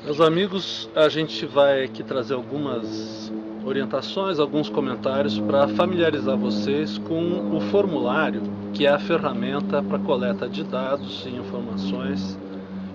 Meus amigos, a gente vai aqui trazer algumas orientações, alguns comentários para familiarizar vocês com o formulário, que é a ferramenta para coleta de dados e informações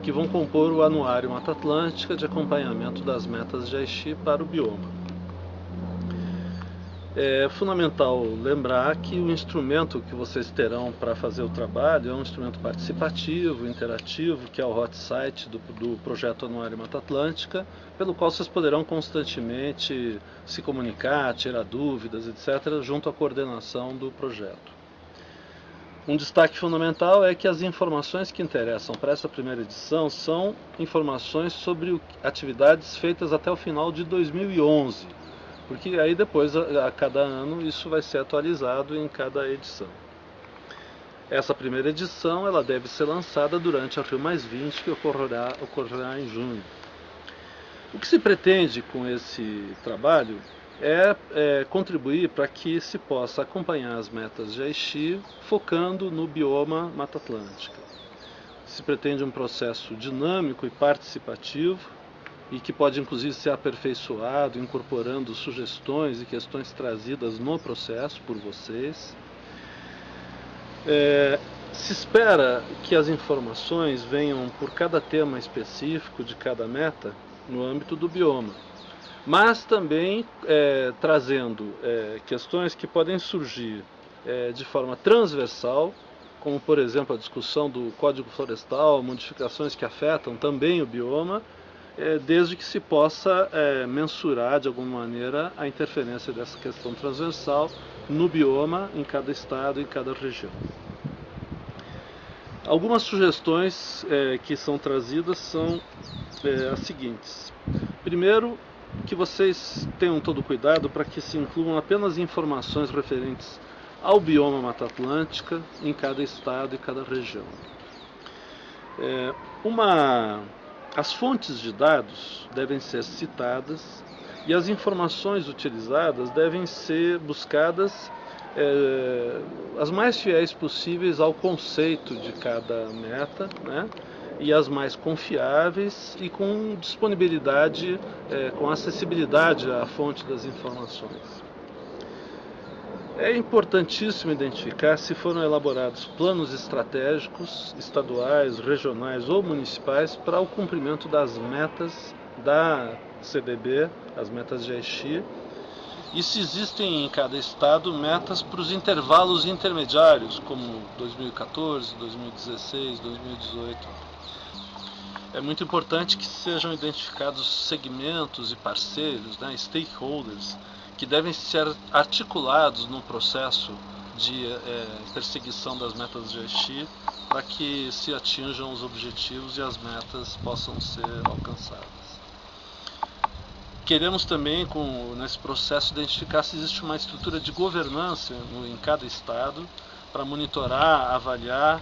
que vão compor o Anuário Mata Atlântica de acompanhamento das metas de Aichi para o bioma. É fundamental lembrar que o instrumento que vocês terão para fazer o trabalho é um instrumento participativo, interativo, que é o hot site do projeto Anuário Mata Atlântica, pelo qual vocês poderão constantemente se comunicar, tirar dúvidas, etc., junto à coordenação do projeto. Um destaque fundamental é que as informações que interessam para essa primeira edição são informações sobre atividades feitas até o final de 2011. Porque aí depois, a cada ano, isso vai ser atualizado em cada edição. Essa primeira edição ela deve ser lançada durante a Rio+20, que ocorrerá em junho. O que se pretende com esse trabalho é contribuir para que se possa acompanhar as metas de Aichi focando no bioma Mata Atlântica. Se pretende um processo dinâmico e participativo, e que pode inclusive ser aperfeiçoado, incorporando sugestões e questões trazidas no processo por vocês. Se espera que as informações venham por cada tema específico de cada meta no âmbito do bioma, mas também trazendo questões que podem surgir de forma transversal, como por exemplo a discussão do Código Florestal, modificações que afetam também o bioma, desde que se possa mensurar de alguma maneira a interferência dessa questão transversal no bioma, em cada estado, em cada região. Algumas sugestões que são trazidas são as seguintes. Primeiro, que vocês tenham todo o cuidado para que se incluam apenas informações referentes ao bioma Mata Atlântica em cada estado e cada região. As fontes de dados devem ser citadas e as informações utilizadas devem ser buscadas as mais fiéis possíveis ao conceito de cada meta, né? E as mais confiáveis e com disponibilidade, com acessibilidade à fonte das informações. É importantíssimo identificar se foram elaborados planos estratégicos, estaduais, regionais ou municipais para o cumprimento das metas da CDB, as metas de Aichi, e se existem em cada estado metas para os intervalos intermediários, como 2014, 2016, 2018. É muito importante que sejam identificados segmentos e parceiros, né, stakeholders, que devem ser articulados no processo de perseguição das metas de Aichi para que se atinjam os objetivos e as metas possam ser alcançadas. Queremos também, nesse processo, identificar se existe uma estrutura de governança em cada estado para monitorar, avaliar,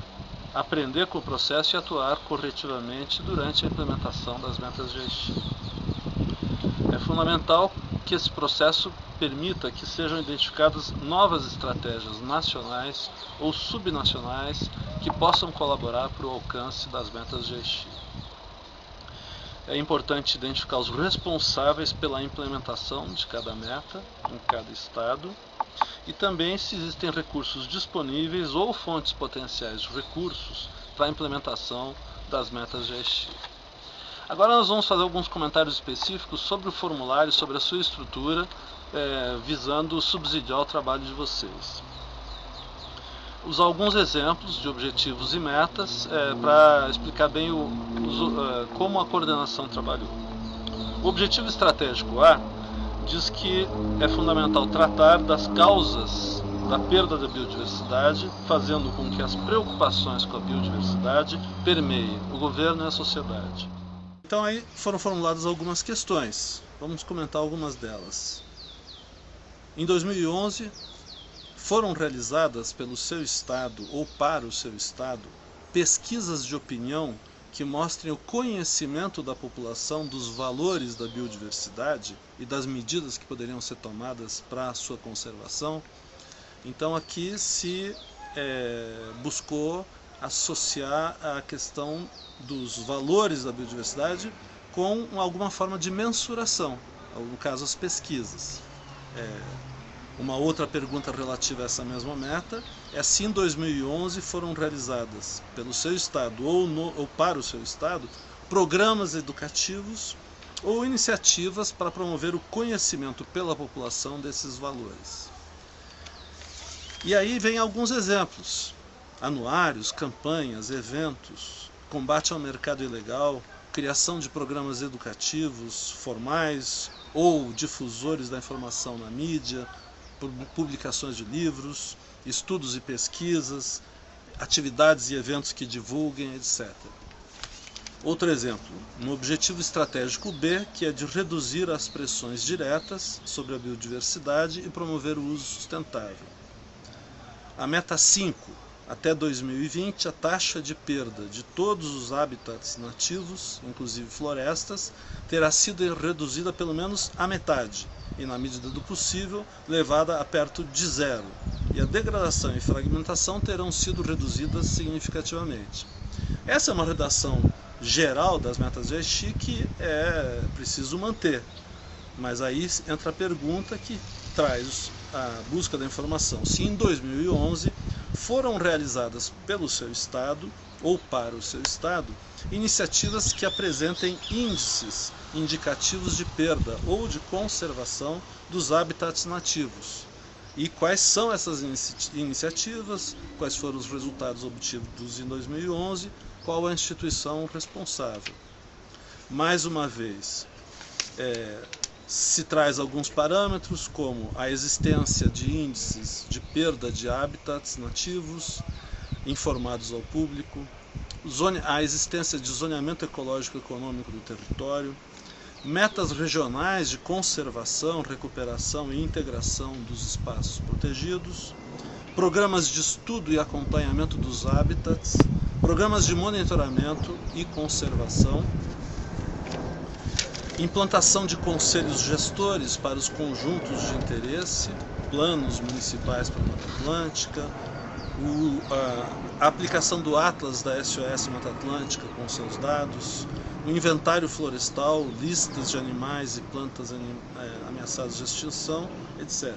aprender com o processo e atuar corretivamente durante a implementação das metas de Aichi. É fundamental que esse processo permita que sejam identificadas novas estratégias nacionais ou subnacionais que possam colaborar para o alcance das metas de Aichi. É importante identificar os responsáveis pela implementação de cada meta em cada estado e também se existem recursos disponíveis ou fontes potenciais de recursos para a implementação das metas de Aichi. Agora nós vamos fazer alguns comentários específicos sobre o formulário, sobre a sua estrutura, visando subsidiar o trabalho de vocês. Usar alguns exemplos de objetivos e metas para explicar bem como a coordenação trabalhou. O objetivo estratégico A diz que é fundamental tratar das causas da perda da biodiversidade, fazendo com que as preocupações com a biodiversidade permeiem o governo e a sociedade. Então aí foram formuladas algumas questões, vamos comentar algumas delas. Em 2011, foram realizadas pelo seu estado ou para o seu estado pesquisas de opinião que mostrem o conhecimento da população dos valores da biodiversidade e das medidas que poderiam ser tomadas para a sua conservação. Então aqui se buscou associar a questão dos valores da biodiversidade com alguma forma de mensuração, no caso as pesquisas. Uma outra pergunta relativa a essa mesma meta é se em 2011 foram realizadas pelo seu estado ou para o seu estado programas educativos ou iniciativas para promover o conhecimento pela população desses valores. E aí vem alguns exemplos: anuários, campanhas, eventos, combate ao mercado ilegal, criação de programas educativos formais ou difusores da informação na mídia, publicações de livros, estudos e pesquisas, atividades e eventos que divulguem, etc. Outro exemplo, um objetivo estratégico B, que é de reduzir as pressões diretas sobre a biodiversidade e promover o uso sustentável. A meta 5, até 2020, a taxa de perda de todos os habitats nativos, inclusive florestas, terá sido reduzida pelo menos à metade e, na medida do possível, levada a perto de zero. E a degradação e fragmentação terão sido reduzidas significativamente. Essa é uma redação geral das metas de Aichi que é preciso manter. Mas aí entra a pergunta que traz a busca da informação: se em 2011 foram realizadas pelo seu estado ou para o seu estado iniciativas que apresentem índices indicativos de perda ou de conservação dos habitats nativos. E quais são essas iniciativas, quais foram os resultados obtidos em 2011, qual a instituição responsável. Mais uma vez, se traz alguns parâmetros, como a existência de índices de perda de habitats nativos informados ao público, a existência de zoneamento ecológico e econômico do território, metas regionais de conservação, recuperação e integração dos espaços protegidos, programas de estudo e acompanhamento dos habitats, programas de monitoramento e conservação, implantação de conselhos gestores para os conjuntos de interesse, planos municipais para a Mata Atlântica, a aplicação do Atlas da SOS Mata Atlântica com seus dados, o inventário florestal, listas de animais e plantas ameaçadas de extinção, etc.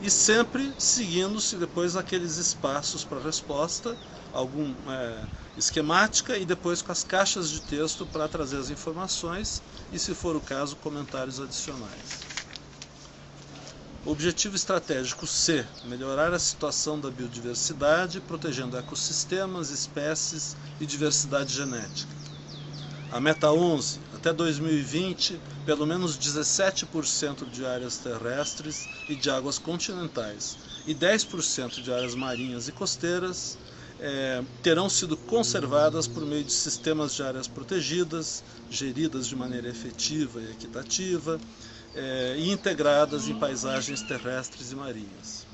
E sempre seguindo-se depois aqueles espaços para resposta, esquemática, e depois com as caixas de texto para trazer as informações e, se for o caso, comentários adicionais. Objetivo estratégico C, melhorar a situação da biodiversidade, protegendo ecossistemas, espécies e diversidade genética. A meta 11, até 2020, pelo menos 17% de áreas terrestres e de águas continentais e 10% de áreas marinhas e costeiras terão sido conservadas por meio de sistemas de áreas protegidas, geridas de maneira efetiva e equitativa, e integradas em paisagens terrestres e marinhas.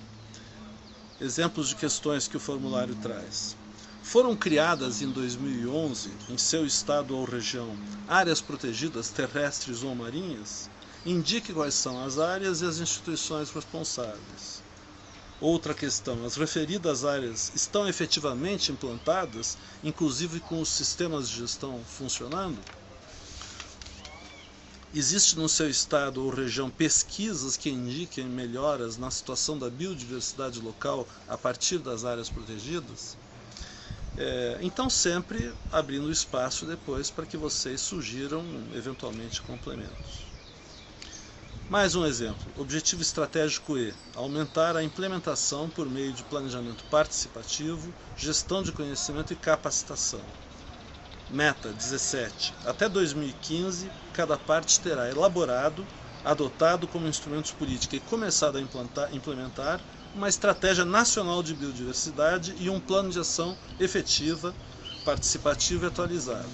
Exemplos de questões que o formulário traz. Foram criadas em 2011, em seu estado ou região, áreas protegidas terrestres ou marinhas? Indique quais são as áreas e as instituições responsáveis. Outra questão, as referidas áreas estão efetivamente implantadas, inclusive com os sistemas de gestão funcionando? Existe no seu estado ou região pesquisas que indiquem melhoras na situação da biodiversidade local a partir das áreas protegidas? Então sempre abrindo espaço depois para que vocês sugiram eventualmente complementos. Mais um exemplo, objetivo estratégico E, aumentar a implementação por meio de planejamento participativo, gestão de conhecimento e capacitação. Meta 17, até 2015, cada parte terá elaborado, adotado como instrumentos políticos e começado a implementar uma estratégia nacional de biodiversidade e um plano de ação efetiva, participativa e atualizado.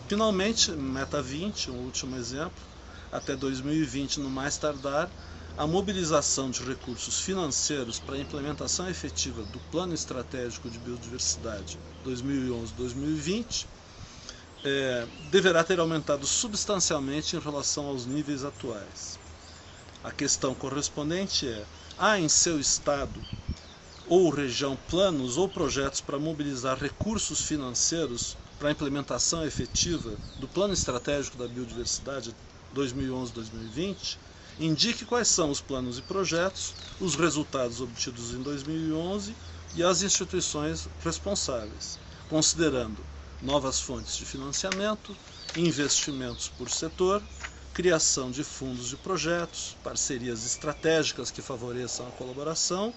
Finalmente, meta 20, um último exemplo, até 2020 no mais tardar, a mobilização de recursos financeiros para a implementação efetiva do Plano Estratégico de Biodiversidade 2011-2020, deverá ter aumentado substancialmente em relação aos níveis atuais. A questão correspondente é: há em seu estado ou região planos ou projetos para mobilizar recursos financeiros para a implementação efetiva do Plano Estratégico da Biodiversidade 2011-2020? Indique quais são os planos e projetos, os resultados obtidos em 2011 e as instituições responsáveis, considerando novas fontes de financiamento, investimentos por setor, criação de fundos de projetos, parcerias estratégicas que favoreçam a colaboração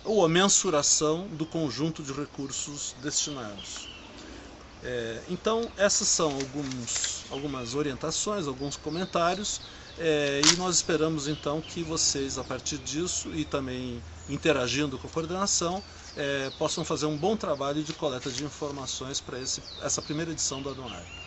ou a mensuração do conjunto de recursos destinados. Então, essas são algumas orientações, alguns comentários, e nós esperamos então que vocês, a partir disso e também interagindo com a coordenação, possam fazer um bom trabalho de coleta de informações para essa primeira edição do Anuário.